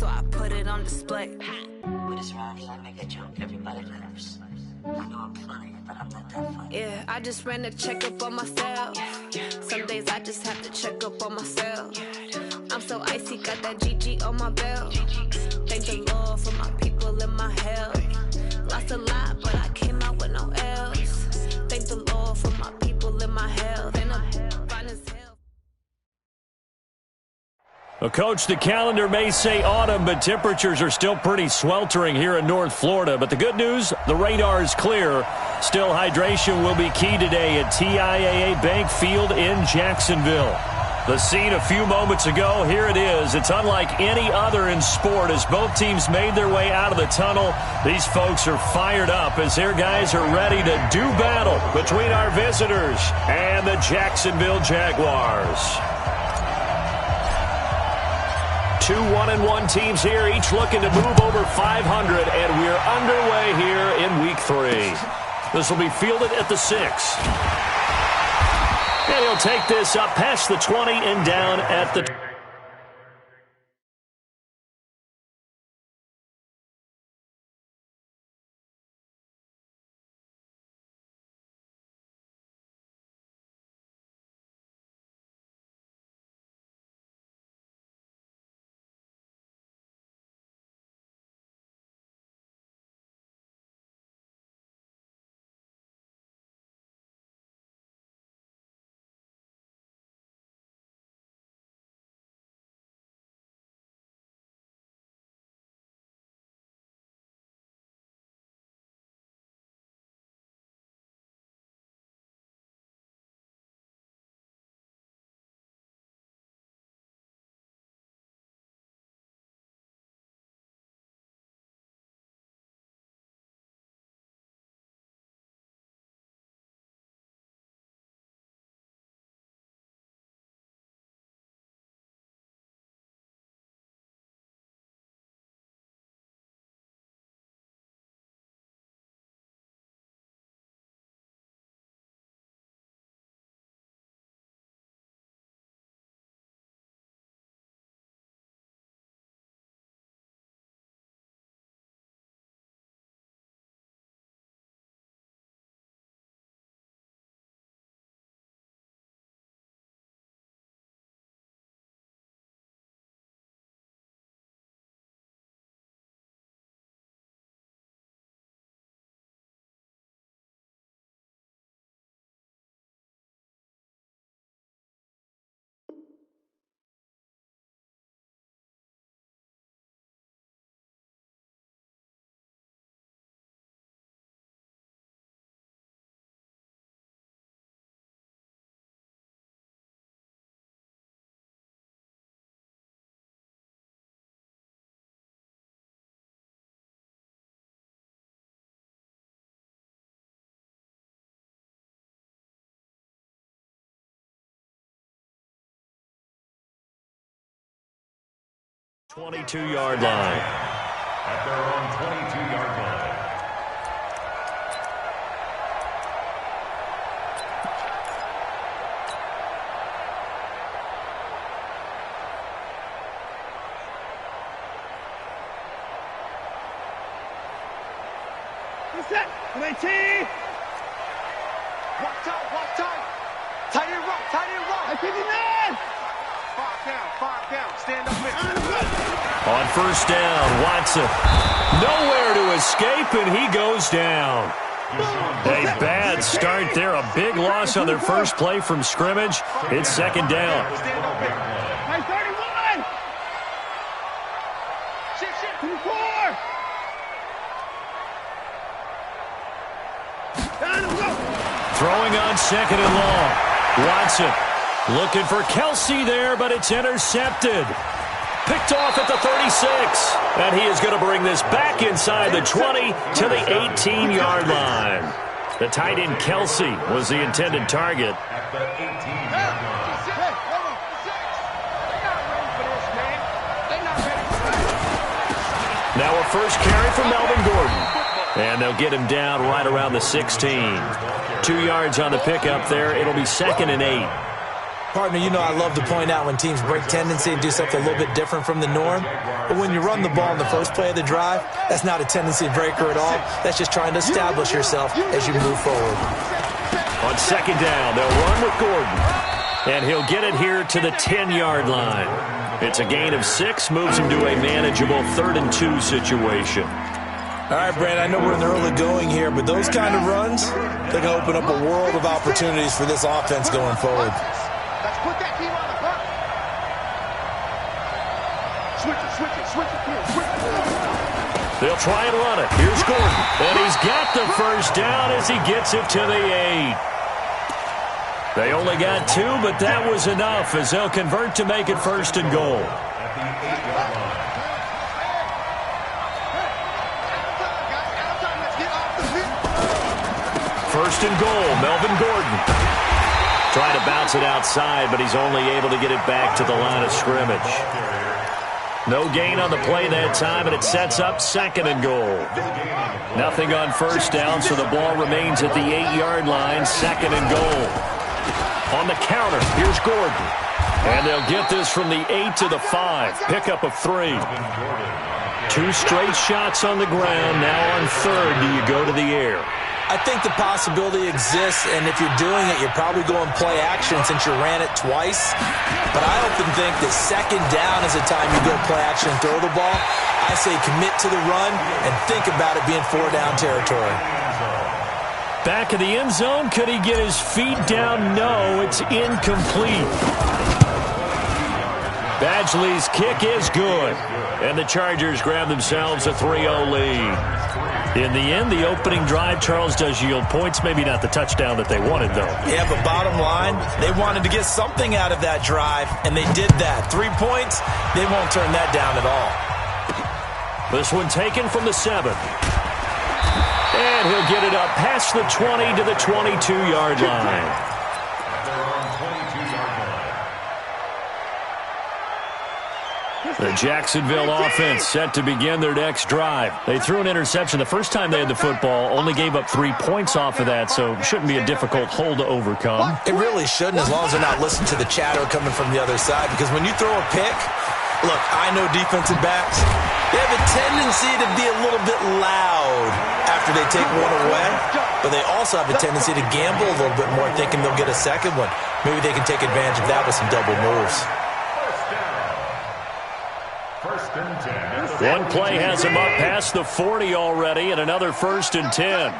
so I put it on display. With his rhymes, I make a joke, everybody laughs. I know I'm funny, but I'm not that funny. Yeah, I just ran a checkup on myself. Some days I just have to check up on myself. I'm so icy, got that GG on my belt. Thank the Lord for my people and my health. Lost a lot, but I came out with no L's. Thank the Lord for my people and my health. And I'm fine as hell. Well, Coach, the calendar may say autumn, but temperatures are still pretty sweltering here in North Florida. But the good news, the radar is clear. Still, hydration will be key today at TIAA Bank Field in Jacksonville. The scene a few moments ago, here it is. It's unlike any other in sport as both teams made their way out of the tunnel. These folks are fired up as their guys are ready to do battle between our visitors and the Jacksonville Jaguars. Two 1-1 teams here, each looking to move over 500, and we're underway here in Week 3. This will be fielded at the 6. And he'll take this up past the 20 and down at the 22-yard line. At their own 22-yard line. What's that? MAT! Walk tight! Tight and roll! I 59! 5 down, stand up here. On first down, Watson. Nowhere to escape, and he goes down. A bad start there. A big loss on their first play from scrimmage. It's second down. Stand up here. 31! Shit, 24! Throwing on second and long. Watson looking for Kelsey there, but it's intercepted. Picked off at the 36. And he is going to bring this back inside the 20 to the 18-yard line. The tight end Kelsey was the intended target. At the 18-yard line. Now a first carry from Melvin Gordon. And they'll get him down right around the 16. 2 yards on the pickup there. It'll be second and 8. Partner, you know I love to point out when teams break tendency and do something a little bit different from the norm. But when you run the ball in the first play of the drive, that's not a tendency breaker at all. That's just trying to establish yourself as you move forward. On second down, they'll run with Gordon. And he'll get it here to the 10-yard line. It's a gain of 6, moves him to a manageable 3rd and 2 situation. All right, Brandon, I know we're in the early going here, but those kind of runs, they can open up a world of opportunities for this offense going forward. Let's put that team on the front. Switch it. They'll try and run it. Here's Gordon. And he's got the first down as he gets it to the 8. They only got 2, but that was enough as they'll convert to make it 1st and goal. First and goal, Melvin Gordon. Trying to bounce it outside, but he's only able to get it back to the line of scrimmage. No gain on the play that time, and it sets up 2nd and goal. Nothing on first down, so the ball remains at the 8-yard line, 2nd and goal. On the counter, here's Gordon. And they'll get this from the 8 to the 5. Pickup of 3. 2 straight shots on the ground. Now on 3rd, do you go to the air? I think the possibility exists, and if you're doing it, you're probably going play action since you ran it twice. But I often think that 2nd down is the time you go play action and throw the ball. I say commit to the run and think about it being 4-down territory. Back in the end zone, could he get his feet down? No, it's incomplete. Badgley's kick is good, and the Chargers grab themselves a 3-0 lead. In the end, the opening drive, Charles, does yield points. Maybe not the touchdown that they wanted, though. Yeah, but bottom line, they wanted to get something out of that drive, and they did that. 3 points, they won't turn that down at all. This one taken from the 7. And he'll get it up past the 20 to the 22-yard line. The Jacksonville offense set to begin their next drive. They threw an interception the first time they had the football, only gave up 3 points off of that, so shouldn't be a difficult hole to overcome. It really shouldn't, as long as they're not listening to the chatter coming from the other side, because when you throw a pick, look, I know defensive backs, they have a tendency to be a little bit loud after they take one away, but they also have a tendency to gamble a little bit more, thinking they'll get a second one. Maybe they can take advantage of that with some double moves. One play has him up past the 40 already, and another 1st and 10.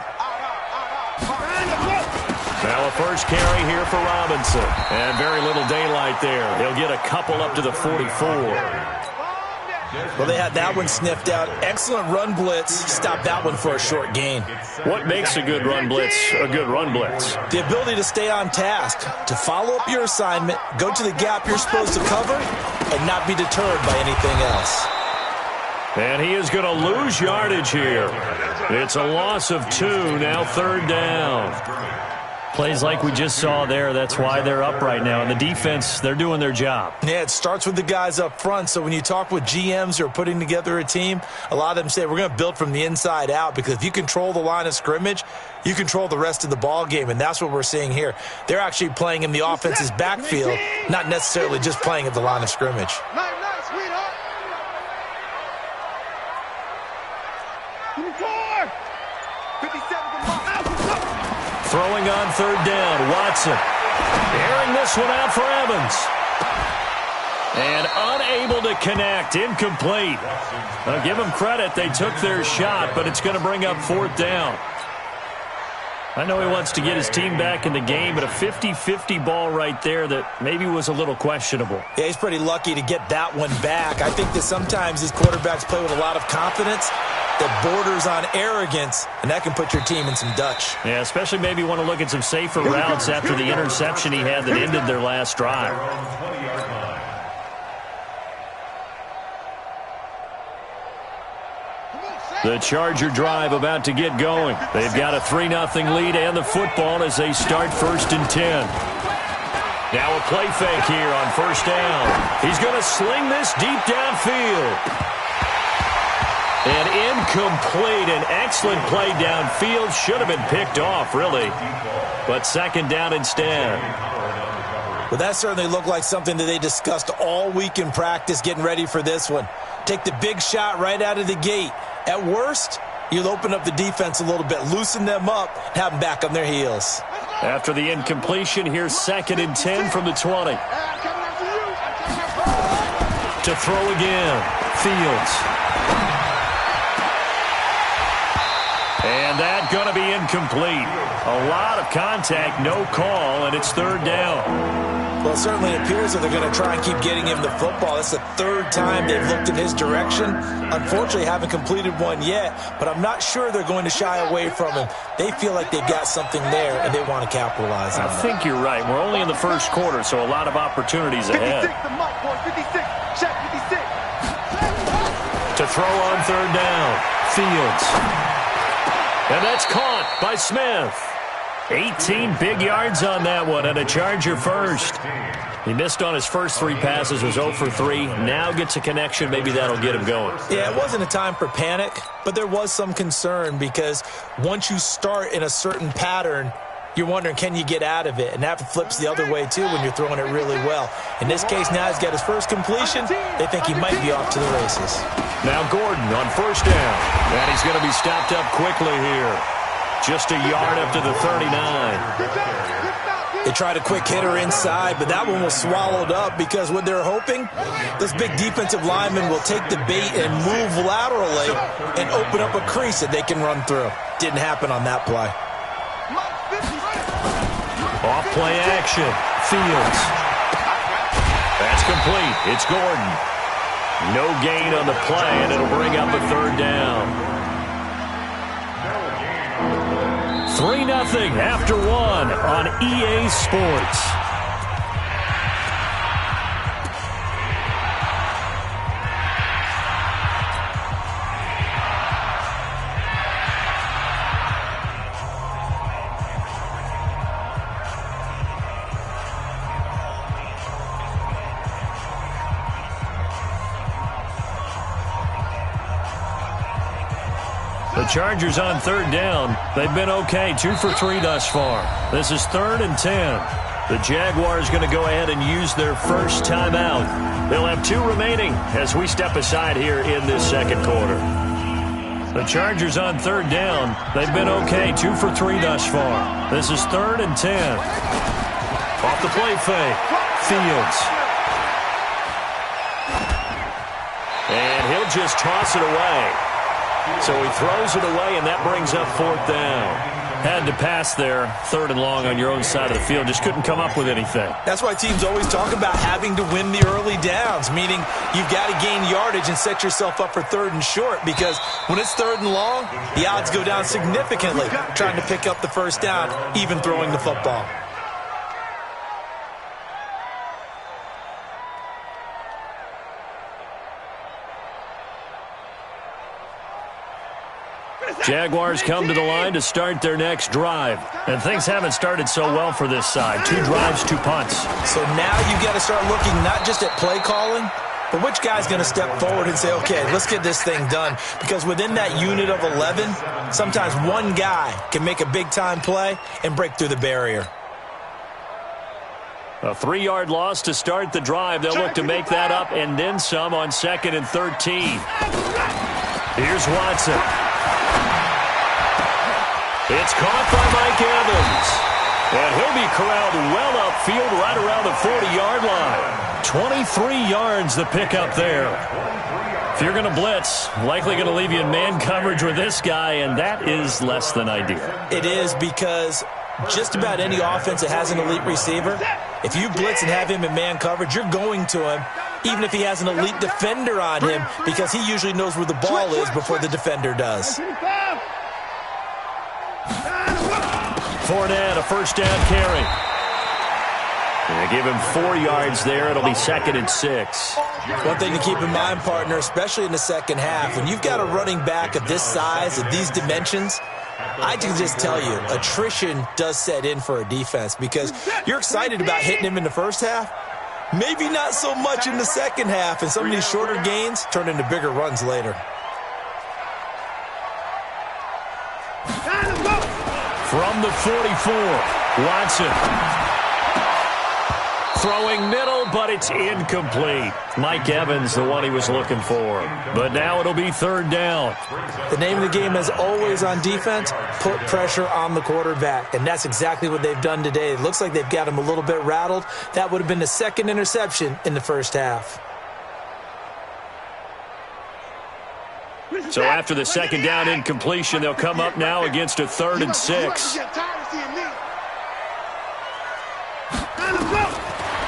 Now a first carry here for Robinson, and very little daylight there. He'll get a couple up to the 44. Well, they had that one sniffed out. Excellent run blitz. Stopped that one for a short gain. What makes a good run blitz a good run blitz? The ability to stay on task, to follow up your assignment, go to the gap you're supposed to cover, and not be deterred by anything else. And he is going to lose yardage here. It's a loss of 2, now 3rd down. Plays like we just saw there, that's why they're up right now. And the defense, they're doing their job. Yeah, it starts with the guys up front. So when you talk with GMs who are putting together a team, a lot of them say we're going to build from the inside out, because if you control the line of scrimmage, you control the rest of the ball game, and that's what we're seeing here. They're actually playing in the offense's backfield, not necessarily just playing at the line of scrimmage. Nice, sweetheart. 57 Throwing on 3rd down, Watson. Airing this one out for Evans. And unable to connect, incomplete. I'll give them credit, they took their shot, but it's going to bring up 4th down. I know he wants to get his team back in the game, but a 50-50 ball right there that maybe was a little questionable. Yeah, he's pretty lucky to get that one back. I think that sometimes these quarterbacks play with a lot of confidence that borders on arrogance, and that can put your team in some Dutch. Yeah, especially maybe want to look at some safer routes after the interception he had that ended their last drive. The Charger drive about to get going. They've got a 3-0 lead and the football as they start 1st and 10. Now a play fake here on 1st down. He's going to sling this deep downfield. And incomplete. An excellent play downfield. Should have been picked off, really. But 2nd down instead. Well, that certainly looked like something that they discussed all week in practice getting ready for this one. Take the big shot right out of the gate. At worst, you'll open up the defense a little bit, loosen them up, have them back on their heels. After the incompletion, here's 2nd and 10 from the 20. To throw again, Fields. And that going to be incomplete. A lot of contact, no call, and it's 3rd down. Well, it certainly appears that they're going to try and keep getting him the football. That's the 3rd time they've looked in his direction. Unfortunately, haven't completed one yet, but I'm not sure they're going to shy away from him. They feel like they've got something there, and they want to capitalize on it. I think you're right. We're only in the 1st quarter, so a lot of opportunities ahead. 56, the mark, boy. 56. Check 56. To throw on 3rd down, Fields. And that's caught by Smith. 18 big yards on that one, and a Charger first. He missed on his first 3 passes, was 0 for 3. Now gets a connection. Maybe that'll get him going. Yeah, it wasn't a time for panic, but there was some concern because once you start in a certain pattern, you're wondering, can you get out of it? And that flips the other way, too, when you're throwing it really well. In this case, now he's got his first completion. They think he might be off to the races. Now Gordon on 1st down. And he's going to be stopped up quickly here. Just a yard up to the 39. They tried a quick hitter inside, but that one was swallowed up because what they're hoping, this big defensive lineman will take the bait and move laterally and open up a crease that they can run through. Didn't happen on that play. Off play action. Fields. That's complete. It's Gordon. No gain on the play, and it'll bring up a 3rd down. 3-0 after 1 on EA Sports. The Chargers on 3rd down. They've been okay, 2 for 3 thus far. This is 3rd and 10. The Jaguars going to go ahead and use their first timeout. They'll have 2 remaining as we step aside here in this 2nd quarter. The Chargers on 3rd down. They've been okay, 2 for 3 thus far. This is 3rd and 10. Off the play fake. Fields. And he'll just toss it away. So he throws it away, and that brings up 4th down. Had to pass there, 3rd and long on your own side of the field. Just couldn't come up with anything. That's why teams always talk about having to win the early downs, meaning you've got to gain yardage and set yourself up for 3rd and short, because when it's 3rd and long, the odds go down significantly trying to pick up the first down, even throwing the football. Jaguars come to the line to start their next drive. And things haven't started so well for this side. 2 drives, 2 punts. So now you've got to start looking not just at play calling, but which guy's going to step forward and say, okay, let's get this thing done. Because within that unit of 11, sometimes one guy can make a big-time play and break through the barrier. A 3-yard loss to start the drive. They'll look to make that up and then some on 2nd and 13. Here's Watson. It's caught by Mike Evans. And he'll be corralled well upfield right around the 40-yard line. 23 yards the pickup there. If you're going to blitz, likely going to leave you in man coverage with this guy, and that is less than ideal. It is, because just about any offense that has an elite receiver, if you blitz and have him in man coverage, you're going to him, even if he has an elite defender on him, because he usually knows where the ball is before the defender does. Fournette, a first down carry. They give him 4 yards there. It'll be 2nd and 6. One thing to keep in mind, partner, especially in the second half, when you've got a running back of this size, of these dimensions, I can just tell you, attrition does set in for a defense, because you're excited about hitting him in the first half, maybe not so much in the second half, and some of these shorter gains turn into bigger runs later. From the 44, Watson Throwing middle, but it's incomplete. Mike Evans, the one he was looking for. But now it'll be third down. The name of the game is always on defense, put pressure on the quarterback. And that's exactly what they've done today. It looks like they've got him a little bit rattled. That would have been the second interception in the first half. So after the second down incompletion, they'll come up now against a 3rd and 6.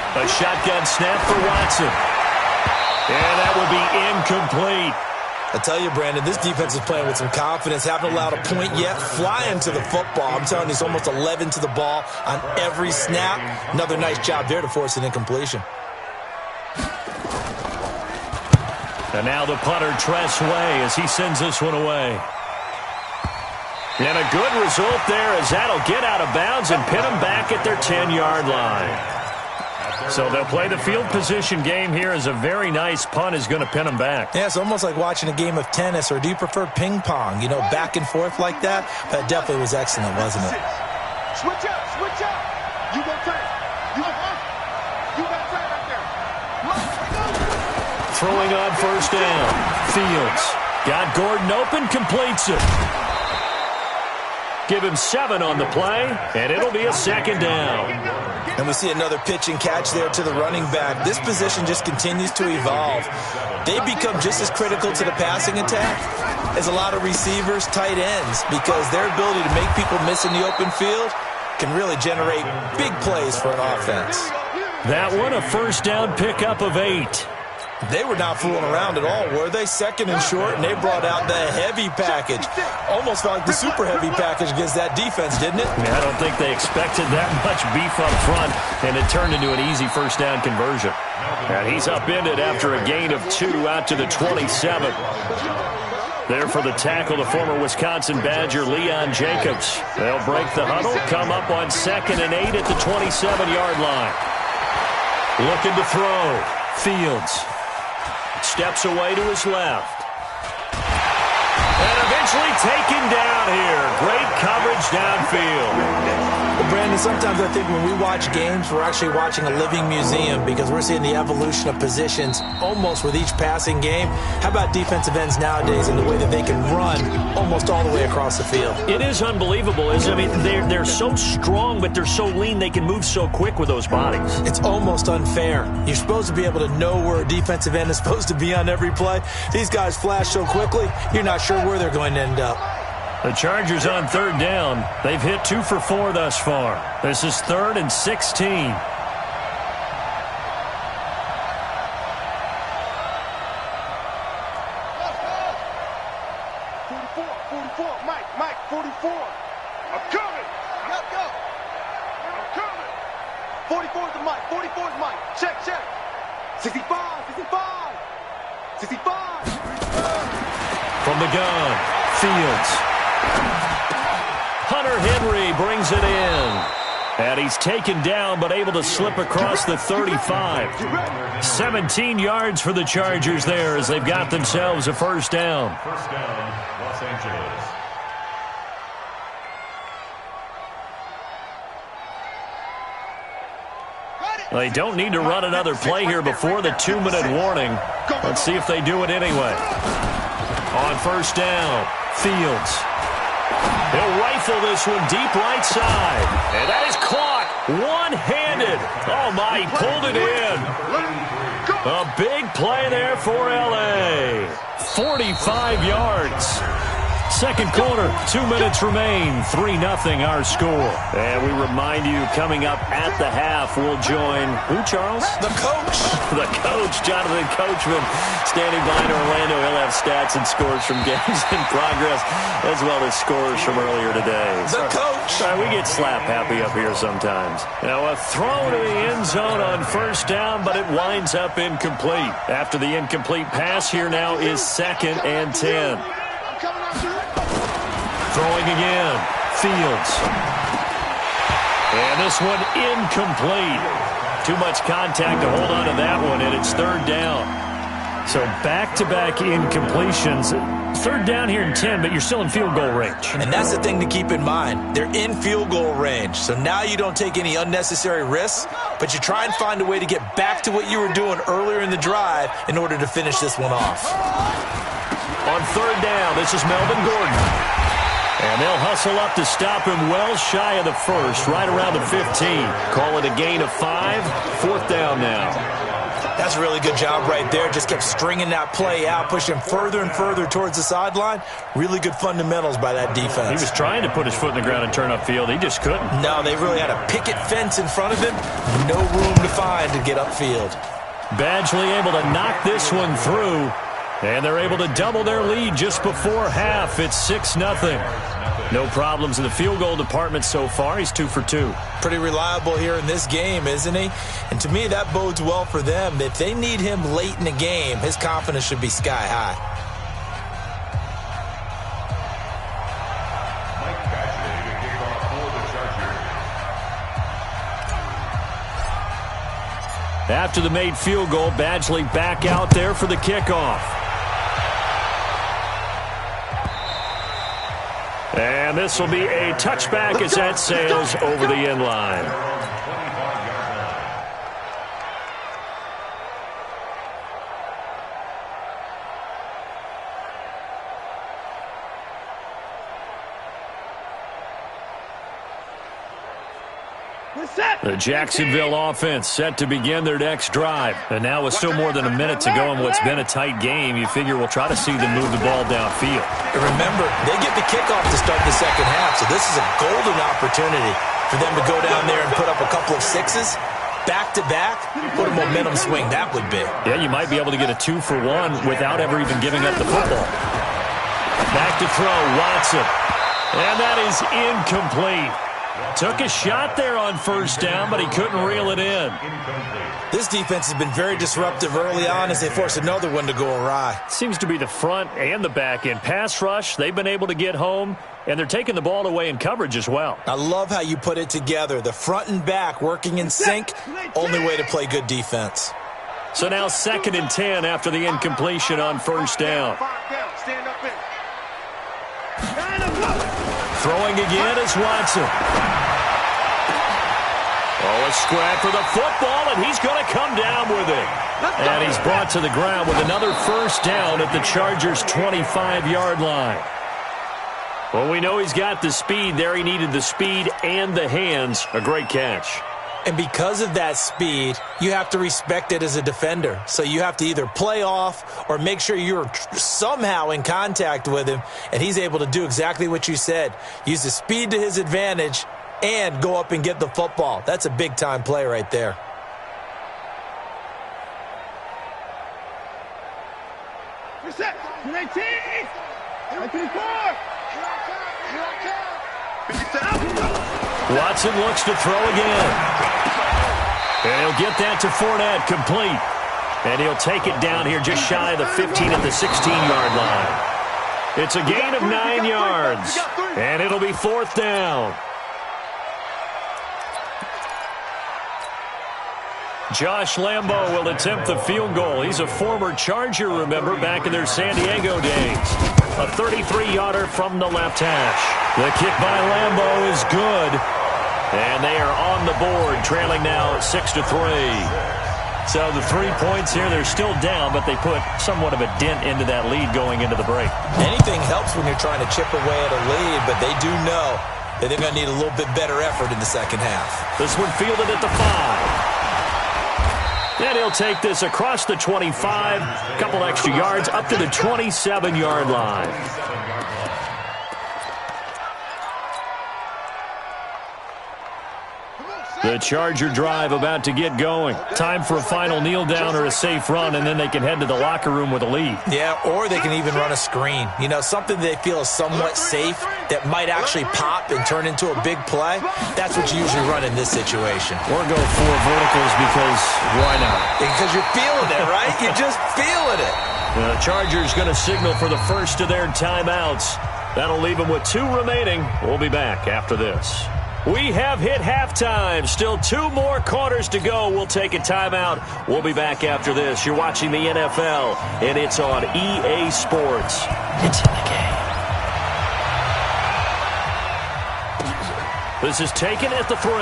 A shotgun snap for Watson. And that would be incomplete. I tell you, Brandon, this defense is playing with some confidence. Haven't allowed a point yet. Flying to the football. I'm telling you, it's almost 11 to the ball on every snap. Another nice job there to force an incompletion. And now the punter, Tress Way, as he sends this one away. And a good result there as that'll get out of bounds and pin them back at their 10-yard line. So they'll play the field position game here as a very nice punt is going to pin them back. Yeah, it's almost like watching a game of tennis, or do you prefer ping pong? You know, back and forth like that? That definitely was excellent, wasn't it? Switch up, switch up. You go turn. You got turn right there. Throwing on first down. Fields got Gordon open, completes it. Give him 7 on the play, and it'll be a second down. And we see another pitch and catch there to the running back. This position just continues to evolve. They become just as critical to the passing attack as a lot of receivers, tight ends, because their ability to make people miss in the open field can really generate big plays for an offense. That one, a first down pickup of 8. They were not fooling around at all, were they? Second and short, and they brought out the heavy package. Almost felt like the super heavy package against that defense, didn't it? I don't think they expected that much beef up front, and it turned into an easy first down conversion. And he's upended after a gain of 2 out to the 27. There for the tackle, the former Wisconsin Badger, Leon Jacobs. They'll break the huddle, come up on 2nd and 8 at the 27-yard line. Looking to throw. Fields. Steps away to his left. And eventually taken down here. Great coverage downfield. Well, Brandon, sometimes I think when we watch games, we're actually watching a living museum because we're seeing the evolution of positions almost with each passing game. How about defensive ends nowadays and the way that they can run almost all the way across the field? It is unbelievable, isn't it? I mean, they're so strong, but they're so lean they can move so quick with those bodies. It's almost unfair. You're supposed to be able to know where a defensive end is supposed to be on every play. These guys flash so quickly, you're not sure where they're going to end up. The Chargers on 3rd down. They've hit 2 for 4 thus far. This is 3rd and 16. 44, Mike, 44. I'm coming. Let's go. I'm coming. 44 is the Mike, 44 is Mike. Check. 65. 65. From the gun, Fields. Hunter Henry brings it in. And he's taken down, but able to slip across the 35. 17 yards for the Chargers there as they've got themselves a first down. First down, Los Angeles. They don't need to run another play here before the 2-minute warning. Let's see if they do it anyway. On first down, Fields. He'll rifle this one deep right side. And that is caught one-handed. Oh, my, he pulled it in. A big play there for L.A. 45 yards. Second quarter, 2 minutes remain. 3-0 our score. And we remind you, coming up at the half, we'll join who, Charles? The coach. The coach, Jonathan Coachman, standing by in Orlando. He'll have stats and scores from games in progress, as well as scores from earlier today. The coach. We get slap happy up here sometimes. Now a throw to the end zone on first down, but it winds up incomplete. After the incomplete pass, here now is 2nd and 10. Throwing again, Fields. And this one incomplete. Too much contact to hold on to that one, and it's 3rd down. So back-to-back incompletions. Third down here in 10, but you're still in field goal range. And that's the thing to keep in mind. They're in field goal range. So now you don't take any unnecessary risks, but you try and find a way to get back to what you were doing earlier in the drive in order to finish this one off. On third down, this is Melvin Gordon. And they'll hustle up to stop him well shy of the first, right around the 15. Call it a gain of 5. Fourth down now. That's a really good job right there. Just kept stringing that play out, pushing further and further towards the sideline. Really good fundamentals by that defense. He was trying to put his foot in the ground and turn upfield. He just couldn't. No, they really had a picket fence in front of him. No room to find to get upfield. Badgley able to knock this one through. And they're able to double their lead just before half. It's 6-0. No problems in the field goal department so far. He's 2 for 2. Pretty reliable here in this game, isn't he? And to me, that bodes well for them. If they need him late in the game, his confidence should be sky high. Mike Badgley to kick off for the Chargers. After the made field goal, Badgley back out there for the kickoff. And this will be a touchback as that sails over the end line. The Jacksonville offense set to begin their next drive. And now with still more than a minute to go in what's been a tight game, you figure we'll try to see them move the ball downfield. And remember, they get the kickoff to start the second half, so this is a golden opportunity for them to go down there and put up a couple of sixes. Back-to-back, what a momentum swing that would be. Yeah, you might be able to get a 2 for 1 without ever even giving up the football. Back to throw, Watson. And that is incomplete. Took a shot there on first down, but he couldn't reel it in. This defense has been very disruptive early on as they force another one to go awry. Seems to be the front and the back end. Pass rush, they've been able to get home, and they're taking the ball away in coverage as well. I love how you put it together. The front and back working in sync, only way to play good defense. So now 2nd and 10 after the incompletion on first down. Throwing again is Watson. Oh, a scrap for the football, and he's going to come down with it. And he's brought to the ground with another first down at the Chargers' 25-yard line. Well, we know he's got the speed there. He needed the speed and the hands. A great catch. And because of that speed, you have to respect it as a defender. So you have to either play off or make sure you're somehow in contact with him, and he's able to do exactly what you said. Use the speed to his advantage and go up and get the football. That's a big-time play right there. Watson looks to throw again. And he'll get that to Fournette, complete. And he'll take it down here just shy of the 15 at the 16-yard line. It's a gain of 9 yards. And it'll be 4th down. Josh Lambo will attempt the field goal. He's a former Charger, remember, back in their San Diego days. A 33-yarder from the left hash. The kick by Lambo is good. And they are on the board, trailing now 6-3. So the 3 points here, they're still down, but they put somewhat of a dent into that lead going into the break. Anything helps when you're trying to chip away at a lead, but they do know that they're going to need a little bit better effort in the second half. This one fielded at the 5. And he'll take this across the 25, a couple extra yards, up to the 27-yard line. The Charger drive about to get going. Time for a final kneel down or a safe run, and then they can head to the locker room with a lead. Yeah, or they can even run a screen. You know, something they feel is somewhat safe that might actually pop and turn into a big play. That's what you usually run in this situation. Or go 4 verticals because why not? Because you're feeling it, right? You're just feeling it. The Chargers going to signal for the first of their timeouts. That'll leave them with 2 remaining. We'll be back after this. We have hit halftime. Still 2 more quarters to go. We'll take a timeout. We'll be back after this. You're watching the NFL, and it's on EA Sports. It's in the game. This is taken at the 3.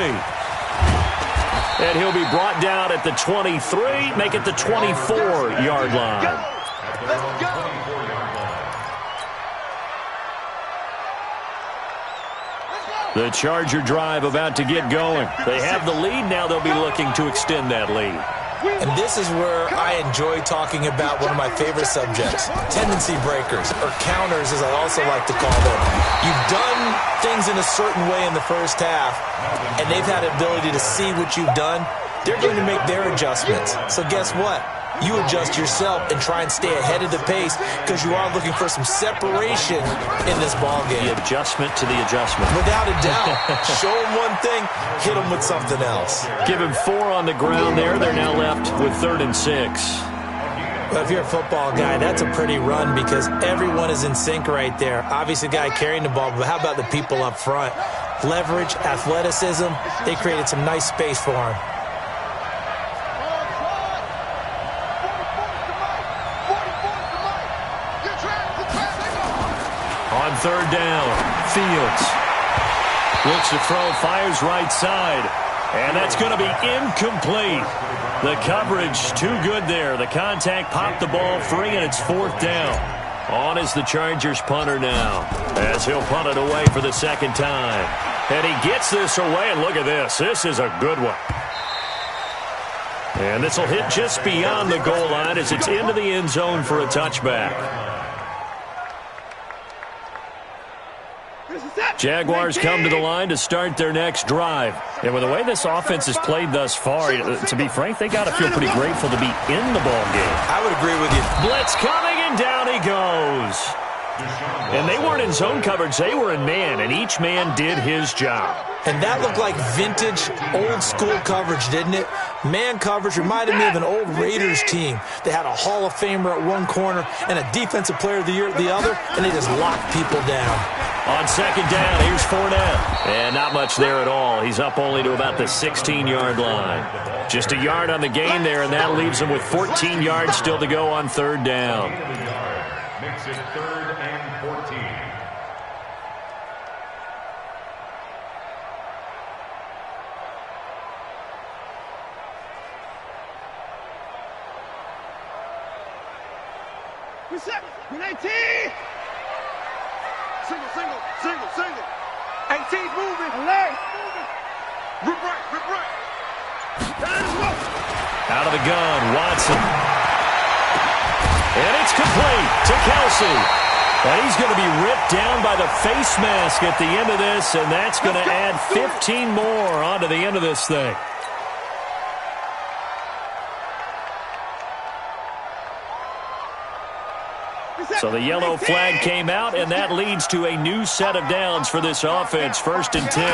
And he'll be brought down at the 23, make it the 24-yard line. Let's go. The Charger drive about to get going. They have the lead. Now they'll be looking to extend that lead. And this is where I enjoy talking about one of my favorite subjects, tendency breakers, or counters as I also like to call them. You've done things in a certain way in the first half, and they've had the ability to see what you've done. They're going to make their adjustments. So guess what? You adjust yourself and try and stay ahead of the pace because you are looking for some separation in this ballgame. The adjustment to the adjustment. Without a doubt. Show them one thing, hit them with something else. Give him 4 on the ground there. They're now left with 3rd and 6. But if you're a football guy, that's a pretty run because everyone is in sync right there. Obviously, the guy carrying the ball, but how about the people up front? Leverage, athleticism, they created some nice space for him. On 3rd down, Fields looks to throw, fires right side, and that's going to be incomplete. The coverage too good there. The contact popped the ball free, and it's 4th down. On is the Chargers punter now, as he'll punt it away for the 2nd time. And he gets this away, and look at this. This is a good one. And this will hit just beyond the goal line as it's into the end zone for a touchback. Jaguars come to the line to start their next drive. And with the way this offense has played thus far, to be frank, they got to feel pretty grateful to be in the ball game. I would agree with you. Blitz coming, and down he goes. And they weren't in zone coverage. They were in man, and each man did his job. And that looked like vintage, old-school coverage, didn't it? Man coverage reminded me of an old Raiders team. They had a Hall of Famer at one corner and a Defensive Player of the Year at the other, and they just locked people down. On 2nd down, here's Fournette. And not much there at all. He's up only to about the 16-yard line. Just a yard on the gain there, and that leaves him with 14 yards still to go on 3rd down. Makes it 3rd and 14. Reset. 19. Single. 18's moving. Alert. Rip right. Out of the gun, Watson. And it's complete to Kelsey. And he's going to be ripped down by the face mask at the end of this, and that's going to add 15 more onto the end of this thing. So the yellow flag came out, and that leads to a new set of downs for this offense. 1st and 10.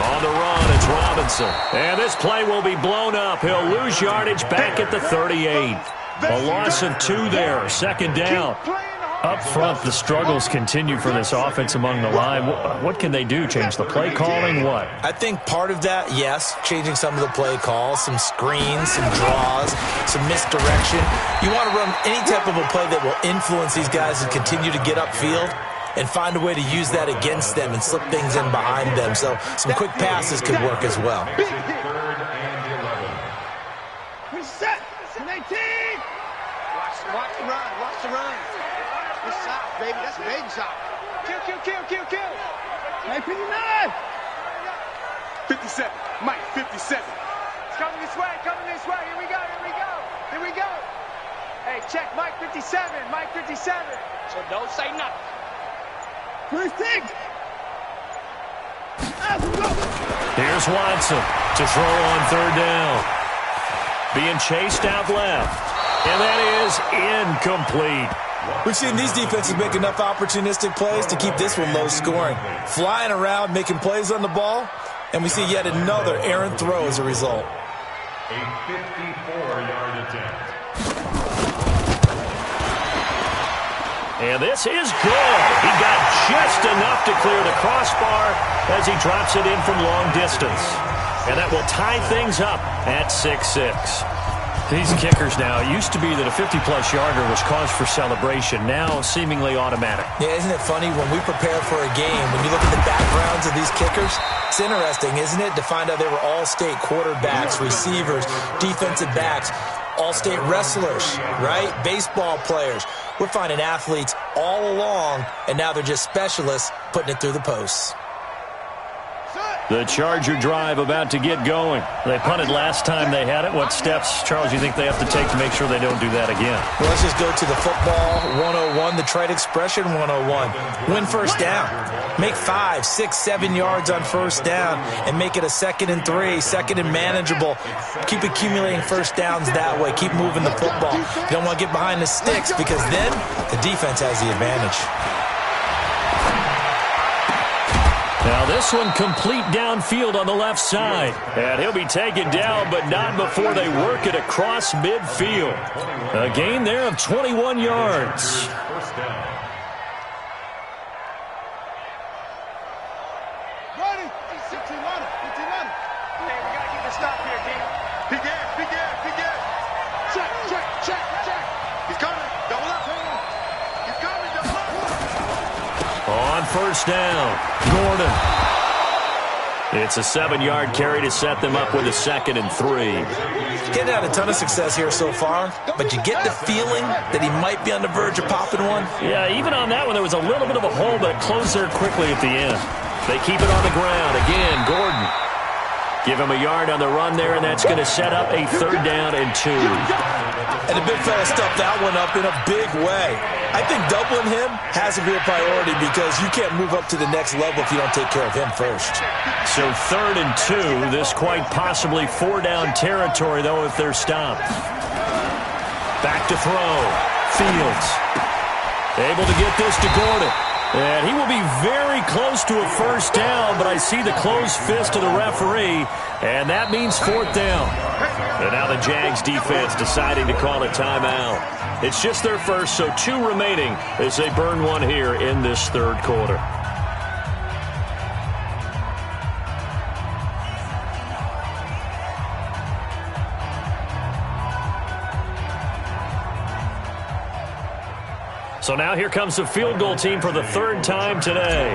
On the run, it's Robinson. And this play will be blown up. He'll lose yardage back at the 38. A loss of 2 there. 2nd down. Up front, the struggles continue for this offense among the line. What can they do? Change the play calling? What? I think part of that, yes, changing some of the play calls, some screens, some draws, some misdirection. You want to run any type of a play that will influence these guys and continue to get upfield and find a way to use that against them and slip things in behind them. So some quick passes could work as well. Makes it 3rd and 11. Reset. 19. Watch the run. Good shot, baby. That's a baby shot. Kill. Hey, 59. 57. Mike, 57. It's coming this way. Here we go. Hey, check Mike 57. So don't say nothing. 26. Here's Watson to throw on 3rd down. Being chased out left. And that is incomplete. We've seen these defenses make enough opportunistic plays to keep this one low scoring. Flying around, making plays on the ball, and we see yet another errant throw as a result. A 54-yard attempt. And this is good. He got just enough to clear the crossbar as he drops it in from long distance. And that will tie things up at 6-6. These kickers now, it used to be that a 50-plus yarder was cause for celebration. Now seemingly automatic. Yeah, isn't it funny when we prepare for a game, when you look at the backgrounds of these kickers, it's interesting, isn't it, to find out they were all-state quarterbacks, receivers, defensive backs, all-state wrestlers, right? Baseball players. We're finding athletes all along, and now they're just specialists putting it through the posts. The Charger drive about to get going. They punted last time they had it. What steps, Charles, you think they have to take to make sure they don't do that again? Well, let's just go to the football 101, the trite expression 101. Win first down. Make 5, 6, 7 yards on first down and make it a 2nd and 3, 2nd and manageable. Keep accumulating first downs that way. Keep moving the football. You don't want to get behind the sticks because then the defense has the advantage. Now this one complete downfield on the left side. And he'll be taken down, but not before they work it across midfield. A gain there of 21 yards. First down. Ready? Hey, we got to get the stop here, team. Big gas. Check. He's coming. Double up. He's coming. Double up. On first down, Gordon. It's a 7-yard carry to set them up with a 2nd and 3. Getting had a ton of success here so far, but you get the feeling that he might be on the verge of popping one. Yeah, even on that one, there was a little bit of a hole, but it closed there quickly at the end. They keep it on the ground. Again, Gordon. Give him a yard on the run there, and that's going to set up a 3rd down and 2. And the big fella stuffed that one up in a big way. I think doubling him has to be a priority because you can't move up to the next level if you don't take care of him first. So 3rd and 2. This quite possibly 4-down territory, though, if they're stopped. Back to throw. Fields. Able to get this to Gordon. And he will be very close to a first down, but I see the closed fist of the referee, and that means 4th down. And now the Jags defense deciding to call a timeout. It's just their first, so 2 remaining as they burn one here in this 3rd quarter. So now here comes the field goal team for the 3rd time today.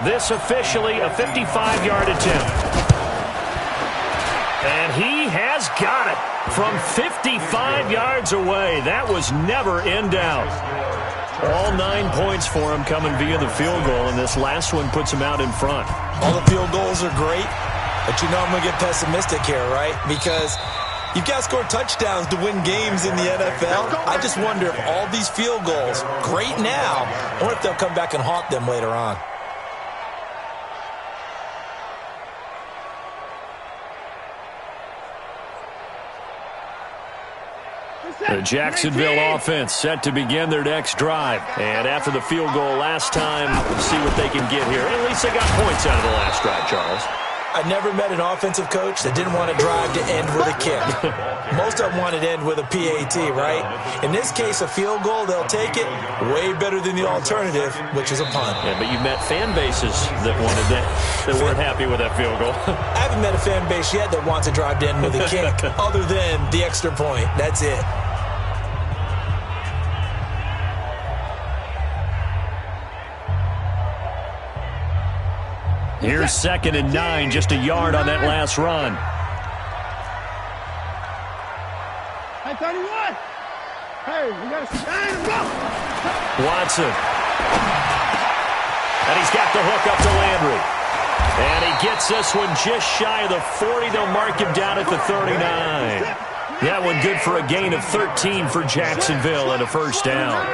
This officially a 55-yard attempt. And he has got it from 55 yards away. That was never in doubt. All 9 points for him coming via the field goal, and this last one puts him out in front. All the field goals are great, but you know I'm going to get pessimistic here, right? Because you've got to score touchdowns to win games in the NFL. I just wonder if all these field goals, great now, I wonder if they'll come back and haunt them later on. The Jacksonville offense set to begin their next drive. And after the field goal last time, see what they can get here. At least they got points out of the last drive, Charles. I never met an offensive coach that didn't want to drive to end with a kick. Most of them wanted to end with a PAT, right? In this case, a field goal, they'll take it. Way better than the alternative, which is a punt. Yeah, but you've met fan bases that wanted that weren't happy with that field goal. I haven't met a fan base yet that wants to drive to end with a kick, other than the extra point. That's it. Here's 2nd and 9, just a yard on that last run. Hey, 31. Hey, we got to stand and go. Watson. And he's got the hook up to Landry. And he gets this one just shy of the 40. They'll mark him down at the 39. That one good for a gain of 13 for Jacksonville and a first down.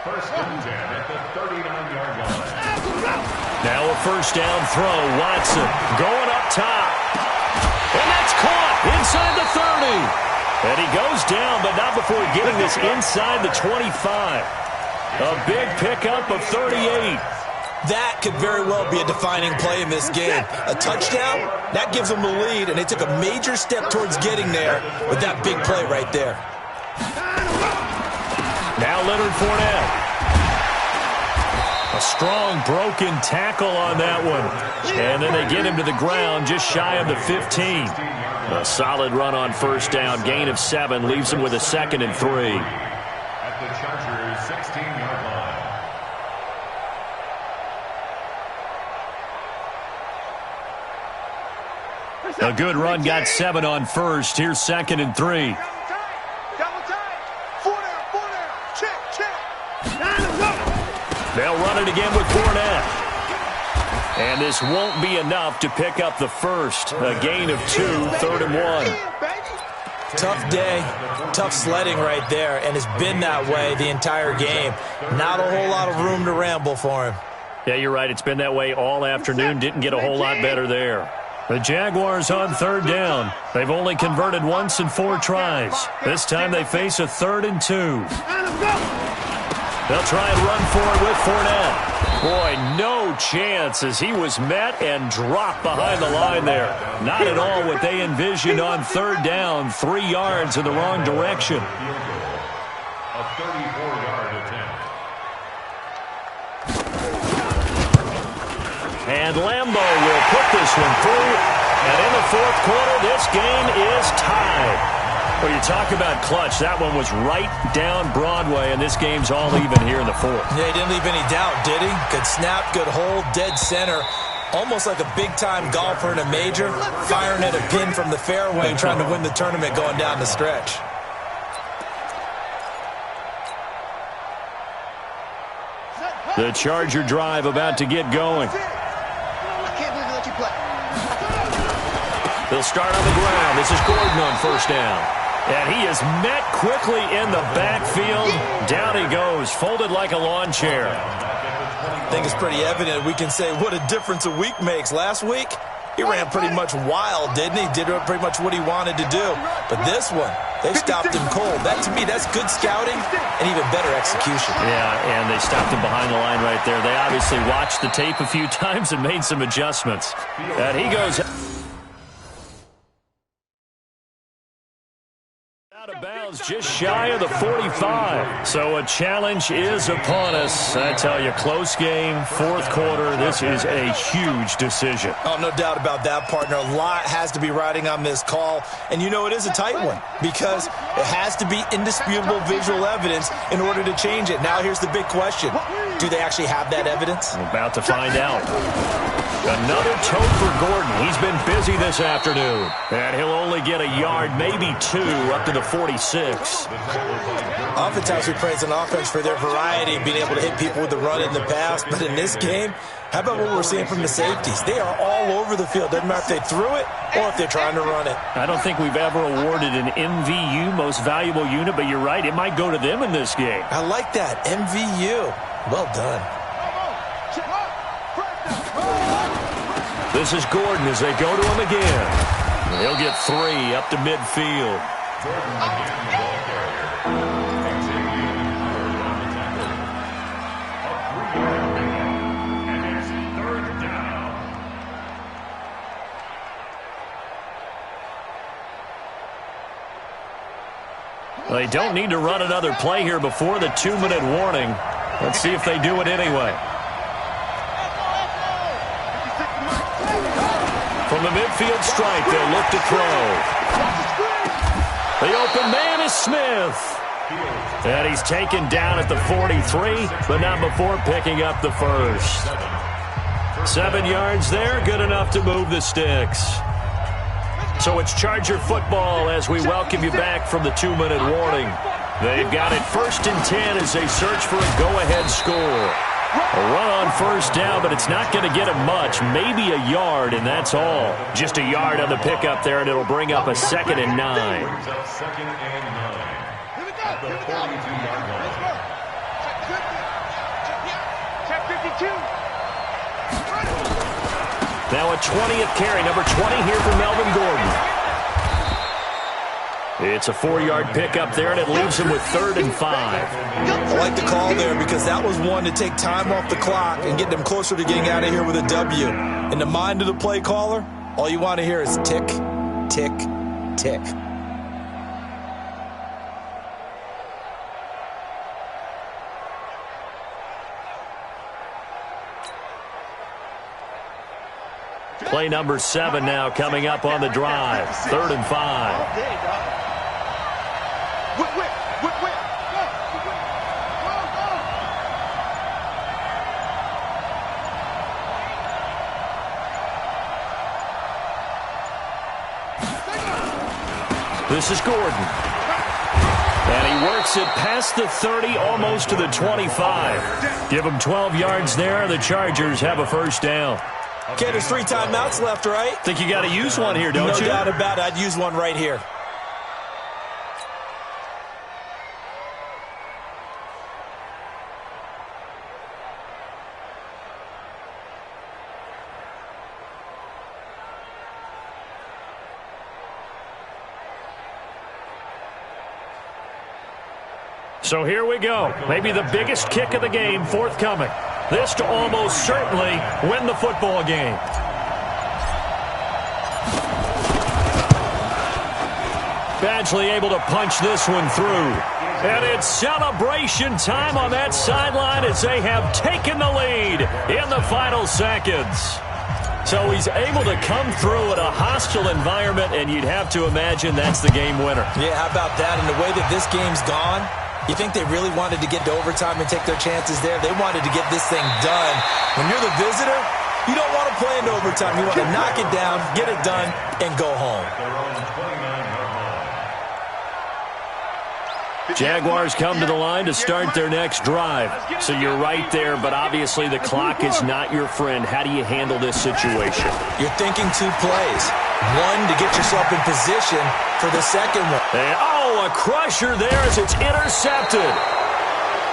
First and 10 at the 39-yard line. Now a first down throw. Watson going up top. And that's caught inside the 30. And he goes down, but not before getting this inside the 25. A big pickup of 38. That could very well be a defining play in this game. A touchdown, that gives them the lead, and they took a major step towards getting there with that big play right there. Now Leonard Fournette. A strong broken tackle on that one. And then they get him to the ground just shy of the 15. A solid run on first down. Gain of 7 leaves him with a 2nd and 3. At the Chargers' 16-yard line. A good run got 7 on first. Here's 2nd and 3. Double time. 4 down. Check. They'll run it again with Fournette. And this won't be enough to pick up the first. A gain of 2, 3rd and 1. Tough day, tough sledding right there, and it's been that way the entire game. Not a whole lot of room to ramble for him. Yeah, you're right. It's been that way all afternoon. Didn't get a whole lot better there. The Jaguars on 3rd down. They've only converted once in 4 tries. This time they face a 3rd and 2. They'll try and run for it with Fournette. Boy, no chance as he was met and dropped behind the line there. Not at all what they envisioned on 3rd down. 3 yards in the wrong direction. A 34-yard attempt. And Lambeau will put this one through. And in the 4th quarter, this game is tied. Well, you talk about clutch. That one was right down Broadway, and this game's all even here in the 4th. Yeah, he didn't leave any doubt, did he? Good snap, good hold, dead center. Almost like a big-time golfer in a major, firing at a pin from the fairway, trying to win the tournament going down the stretch. The Charger drive about to get going. I can't believe they let you play. They'll start on the ground. This is Gordon on first down. And he is met quickly in the backfield. Down he goes, folded like a lawn chair. I think it's pretty evident. We can say what a difference a week makes. Last week, he ran pretty much wild, didn't he? Did pretty much what he wanted to do. But this one, they stopped him cold. That, to me, that's good scouting and even better execution. Yeah, and they stopped him behind the line right there. They obviously watched the tape a few times and made some adjustments. And he goes out of bounds just shy of the 45. So a challenge is upon us. I tell you, close game, 4th quarter. This is a huge decision. Oh, no doubt about that, partner. A lot has to be riding on this call. And you know it is a tight one because it has to be indisputable visual evidence in order to change it. Now here's the big question. Do they actually have that evidence? We're about to find out. Another tote for Gordon. He's been busy this afternoon. And he'll only get a yard, maybe 2, up to the 46. Oftentimes we praise an offense for their variety, being able to hit people with the run in the pass. But in this game, how about what we're seeing from the safeties? They are all over the field. Doesn't matter if they threw it or if they're trying to run it. I don't think we've ever awarded an MVU, most valuable unit, but you're right. It might go to them in this game. I like that. MVU. Well done. This is Gordon as they go to him again. He'll get 3 up to midfield. They don't need to run another play here before the 2-minute warning. Let's see if they do it anyway. From the midfield stripe, they'll look to throw. The open man is Smith. And he's taken down at the 43, but not before picking up the first. 7 yards there, good enough to move the sticks. So it's Charger football as we welcome you back from the 2-minute warning. They've got it 1st and 10 as they search for a go-ahead score. A run on first down, but it's not going to get him much. Maybe a yard, and that's all. Just a yard on the pickup there, and it'll bring up a 2nd and 9. Second and 9 at the 42-yard line. Check 52. Now a 20th carry, number 20 here for Melvin Gordon. It's a 4-yard pickup there, and it leaves him with 3rd and 5. I like the call there because that was one to take time off the clock and get them closer to getting out of here with a W. In the mind of the play caller, all you want to hear is tick, tick, tick. Play number 7 now coming up on the drive. 3rd and 5. This is Gordon. And he works it past the 30, almost to the 25. Give him 12 yards there. The Chargers have a first down. Okay, there's 3 timeouts left, right? Think you got to use one here, don't you? No doubt about it. I'd use one right here. So here we go. Maybe the biggest kick of the game forthcoming. This to almost certainly win the football game. Badgley able to punch this one through. And it's celebration time on that sideline as they have taken the lead in the final seconds. So he's able to come through in a hostile environment, and you'd have to imagine that's the game winner. Yeah, how about that? And the way that this game's gone, you think they really wanted to get to overtime and take their chances there? They wanted to get this thing done. When you're the visitor, you don't want to play into overtime. You want to knock it down, get it done, and go home. Jaguars come to the line to start their next drive. So you're right there, but obviously the clock is not your friend. How do you handle this situation? You're thinking 2 plays. One, to get yourself in position for the second one. And, oh, a crusher there as it's intercepted.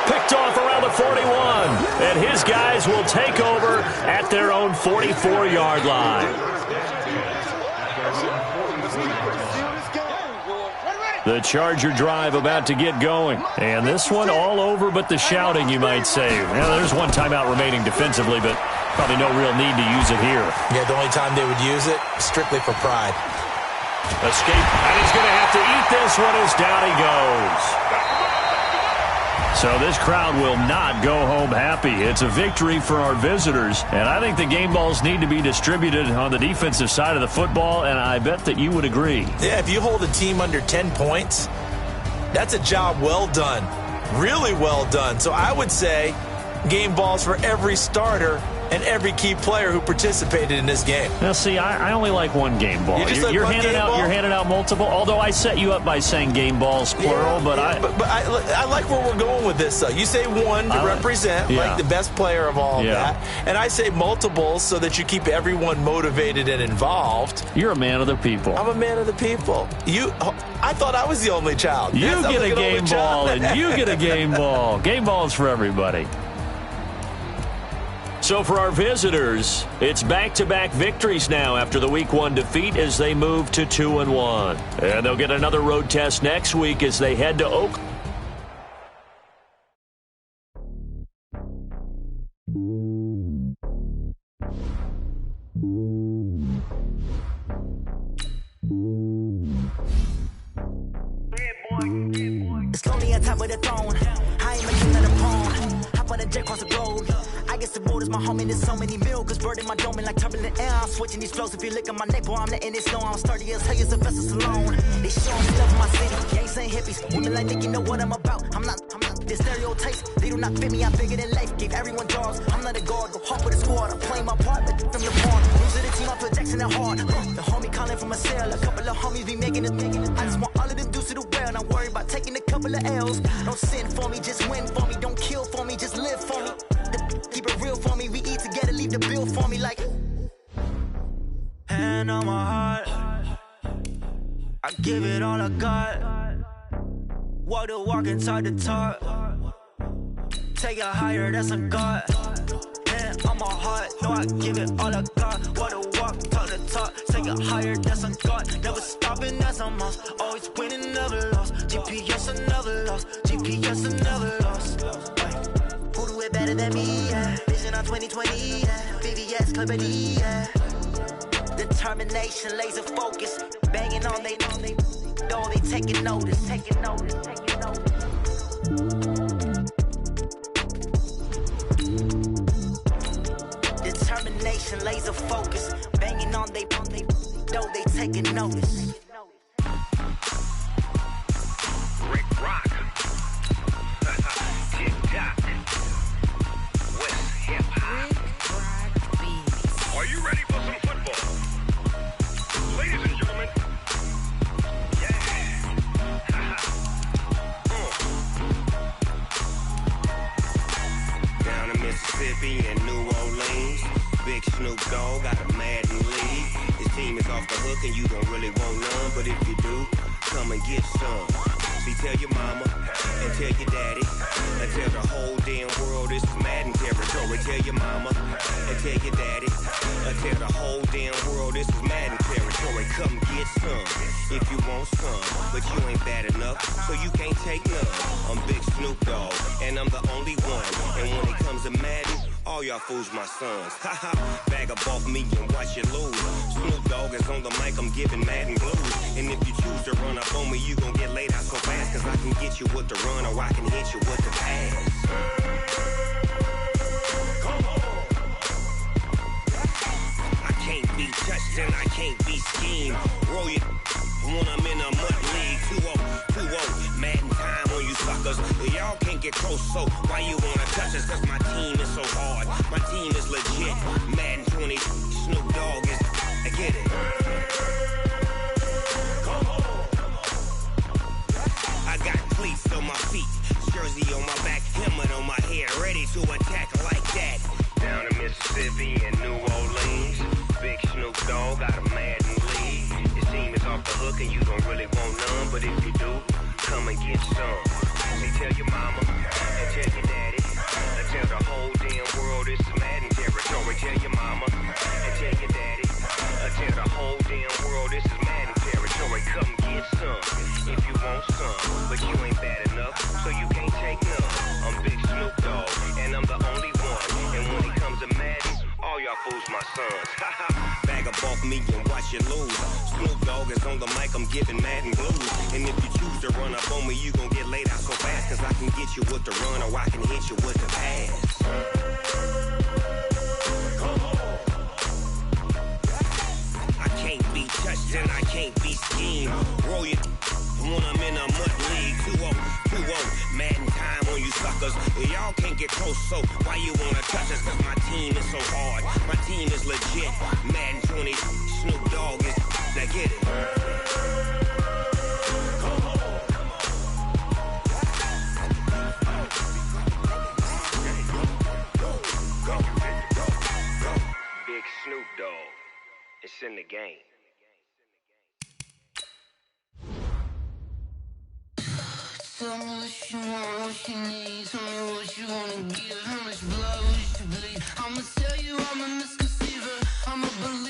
Picked off around the 41. And his guys will take over at their own 44-yard line. The Charger drive about to get going. And this one all over but the shouting, you might say. Well, there's one timeout remaining defensively, but probably no real need to use it here. Yeah, the only time they would use it, strictly for pride. Escape, and he's going to have to eat this one as down he goes. So this crowd will not go home happy. It's a victory for our visitors, and I think the game balls need to be distributed on the defensive side of the football, and I bet that you would agree. Yeah, if you hold a team under 10 points, that's a job well done, really well done. So I would say game balls for every starter and every key player who participated in this game. Now, see, I only like one game ball. You're handing out multiple, although I set you up by saying game balls, plural, but I like where we're going with this, though. You say one to represent, like the best player of all of that, and I say multiples so that you keep everyone motivated and involved. You're a man of the people. I'm a man of the people. I thought I was the only child. You get a game ball, and you get a game ball. Game balls for everybody. So for our visitors, it's back-to-back victories now after the Week 1 defeat as they move to 2-1. And they'll get another road test next week as they head to Oak. It's lonely on top of the throne. I ain't making another pawn. Hop on a jet across the globe. I guess the road is my home and there's so many milkers burning my dome like turbulent air. I'm switching these flows. If you look at my neck, boy, I'm letting it slow. I'm sturdy as hell as a vessel Salone. They show me love in my city. Gangs ain't hippies. Women like Nick, you know what I'm about. I'm not the stereotypes. They do not fit me. I'm bigger than life. Give everyone jobs. I'm not a guard. Go hard with a squad. I'm playing my part, but from the pawn. Losing the team, I feel Jackson at heart. The homie calling from a cell. A couple of homies be making it. I just want all of them dudes to the well. Not worry about taking a couple of L's. Don't sin for me, just win for me. Don't kill for me, just live for me. Keep it real for me. We eat together, leave the bill for me like. Hand on my heart, I give it all I got. Walk the walk inside the talk. Take it higher, that's a God. Hand on my heart, no, I give it all I got. Walk the walk, talk the talk. Take it higher, that's a God. Never stopping, that's a must. Always winning, never lost. GPS, I never lost. GPS, I never lost. Who do it better than me? Yeah. Vision on 2020. Yeah. VVS, Clippity. Yeah. Determination, laser focus. Banging on they door, they taking notice. Determination, laser focus. Banging taking notice. Rick Rock. Tick-tock. West hip-hop. Are you ready for some football? Ladies and gentlemen. Yeah. Down in Mississippi and New Orleans, Big Snoop Dogg got a Madden league. His team is off the hook and you don't really want none, but if you do, come and get some. See, tell your mama and tell your daddy and tell the whole damn world this is Madden territory. Tell your mama and tell your daddy and tell the whole damn world this is Madden territory. Come get some if you want some, but you ain't bad enough, so you can't take none. I'm Big Snoop Dogg and I'm the only one, and when it comes to Madden, all y'all fools my sons. Haha, bag up off me and watch you lose. Snoop Dogg is on the mic, I'm giving Madden blues. And if you choose to run up on me, you gon' get laid out so fast, cause I can get you with the run or I can hit you with the pass. Come on. I can't be touched and I can't be schemed. Roll you when I'm in a mud league. 2-0, Madden time on you suckers. Y'all can't get close, so why you wanna touch us? Cause my team is so hard, my team is legit. Madden 20, Snoop Dogg is, I get it. Come on. I got cleats on my feet, jersey on my back, helmet on my head, ready to attack like that. Down in Mississippi and New Orleans, Big Snoop Dogg got a Madden league. His team is off the hook and you don't really want none, but if you do, come and get some. See, tell your mama and tell your daddy and tell the whole damn world this is Madden territory. Tell your mama and tell your daddy and tell the whole damn world this is Madden territory. Come get some if you want some, but you ain't bad enough, so you can't take none. I'm Big Snoop Dogg and I'm the only one, and when it comes to Madden, all y'all fools my sons. Bag up off me and watch you lose. Snoop Dogg is on the mic, I'm giving Madden blues. And if you choose to run up on me, you gon' get laid out so fast, cause I can get you with the run or I can hit you with the pass. Come on. I can't be touched and I can't be schemed. Roll you when I'm in a mud league. 2-0, Madden time on you suckers. Y'all can't get close, so why you wanna touch us? Cause my team is so hard, my team is legit. Madden 20, Snoop Dogg is, now get it. Come on. Go. Big Snoop Dogg, it's in the game. Tell me what you want, what you need. Tell me what you wanna give. How much blood would you bleed? I'ma tell you I'm a misconceiver. I'm a believer.